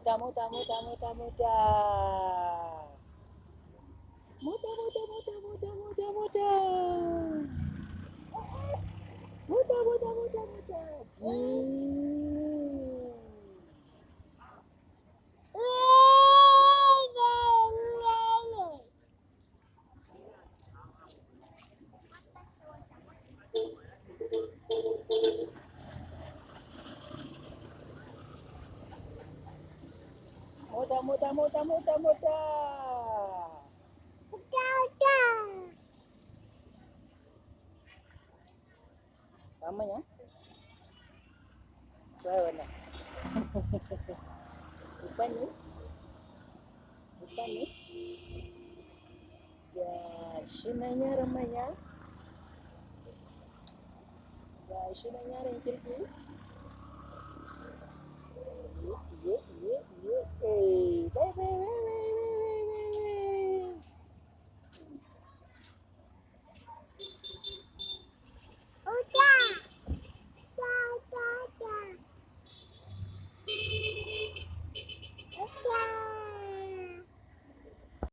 Mota, mota, mota, mota, mota. Mota, mota, mota, mota, mota, mota. Mota, mota, mota, mota. Mota, mota, mota, mota, mota. Sama ya? Mana? Depan ni? Depan ni? Gashi nan yaron manya. Gashi nan yaron kirki.